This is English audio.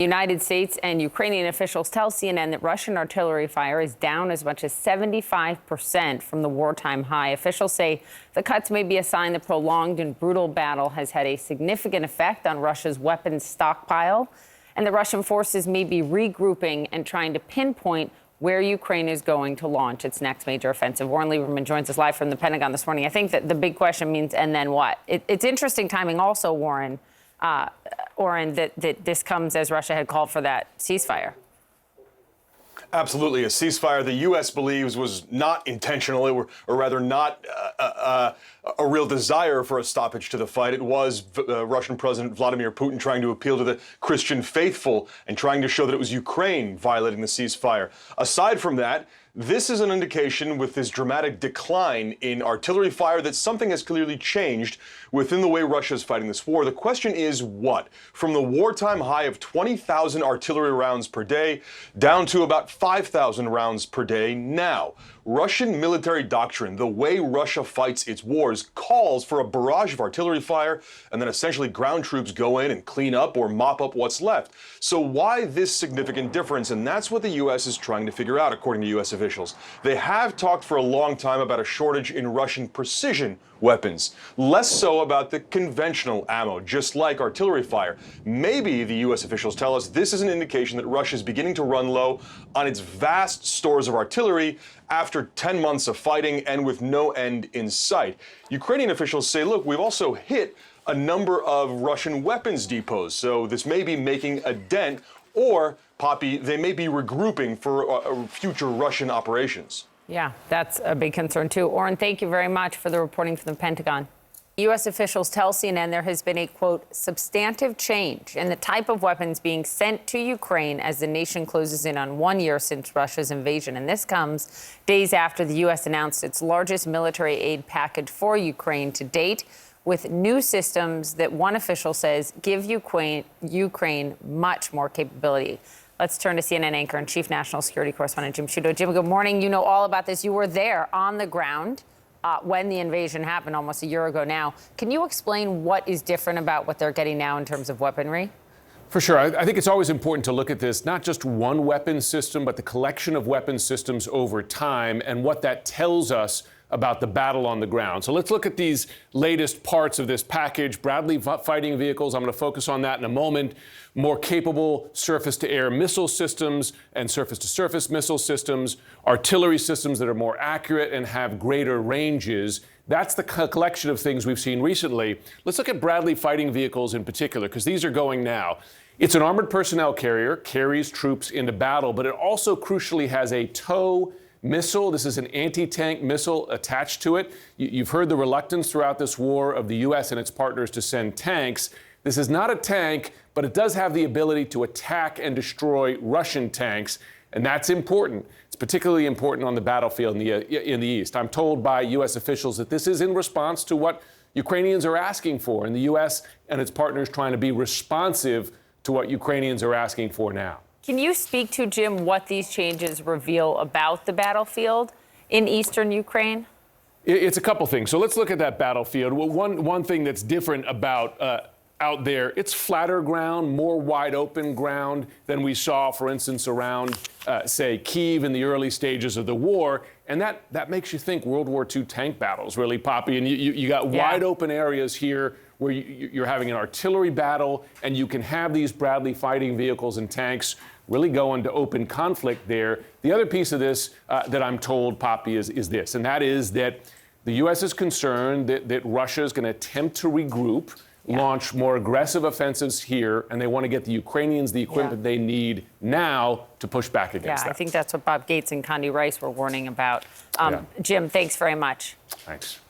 United States and Ukrainian officials tell CNN that Russian artillery fire is down as much as 75% from the wartime high. Officials say the cuts may be a sign the prolonged and brutal battle has had a significant effect on Russia's weapons stockpile, and the Russian forces may be regrouping and trying to pinpoint where Ukraine is going to launch its next major offensive. Warren Lieberman joins us live from the Pentagon this morning. I think that the big question means, and then what? It's interesting timing also, Warren, that this comes as Russia had called for that ceasefire. Absolutely. A ceasefire the U.S. believes was not intentional, or rather not a real desire for a stoppage to the fight. It was Russian President Vladimir Putin trying to appeal to the Christian faithful and trying to show that it was Ukraine violating the ceasefire. Aside from that, this is an indication with this dramatic decline in artillery fire that something has clearly changed within the way Russia is fighting this war. The question is what? From the wartime high of 20,000 artillery rounds per day down to about 5,000 rounds per day now. Russian military doctrine, the way Russia fights its wars, calls for a barrage of artillery fire and then essentially ground troops go in and clean up or mop up what's left. So why this significant difference? And that's what the U.S. is trying to figure out, according to U.S. officials. They have talked for a long time about a shortage in Russian precision weapons, less so about the conventional ammo, just like artillery fire. Maybe, the U.S. officials tell us, this is an indication that Russia is beginning to run low on its vast stores of artillery after 10 months of fighting and with no end in sight. Ukrainian officials say, look, we've also hit a number of Russian weapons depots, so this may be making a dent, or, Poppy, they may be regrouping for future Russian operations. Yeah, that's a big concern, too. Oren, thank you very much for the reporting from the Pentagon. U.S. officials tell CNN there has been a, quote, substantive change in the type of weapons being sent to Ukraine as the nation closes in on 1 year since Russia's invasion. And this comes days after the U.S. announced its largest military aid package for Ukraine to date, with new systems that one official says give Ukraine much more capability. Let's turn to CNN anchor and chief national security correspondent Jim Sciutto. Jim, good morning. You know all about this. You were there on the ground when the invasion happened almost a year ago now. Can you explain what is different about what they're getting now in terms of weaponry? For sure. I think it's always important to look at this, not just one weapon system, but the collection of weapon systems over time and what that tells us about the battle on the ground. So let's look at these latest parts of this package. Bradley fighting vehicles, I'm going to focus on that in a moment. More capable surface-to-air missile systems and surface-to-surface missile systems, artillery systems that are more accurate and have greater ranges. That's the collection of things we've seen recently. Let's look at Bradley fighting vehicles in particular, because these are going now. It's an armored personnel carrier, carries troops into battle, but it also crucially has a TOW missile. This is an anti-tank missile attached to it. You've heard the reluctance throughout this war of the U.S. and its partners to send tanks. This is not a tank, but it does have the ability to attack and destroy Russian tanks, and that's important. It's particularly important on the battlefield in the East. I'm told by U.S. officials that this is in response to what Ukrainians are asking for, and the U.S. and its partners trying to be responsive to what Ukrainians are asking for now. Can you speak to, Jim, what these changes reveal about the battlefield in eastern Ukraine? It's a couple things. So let's look at that battlefield. Well, one thing that's different about out there, it's flatter ground, more wide open ground than we saw, for instance, around, say, Kyiv in the early stages of the war. And that makes you think World War II tank battles, really, Poppy. And you got wide open areas here where you're having an artillery battle, and you can have these Bradley fighting vehicles and tanks really go into open conflict there. The other piece of this that I'm told, Poppy, is this, and that is that the U.S. is concerned that Russia is going to attempt to regroup, launch more aggressive offensives here, and they want to get the Ukrainians the equipment they need now to push back against that. I think that's what Bob Gates and Condi Rice were warning about. Jim, thanks very much. Thanks.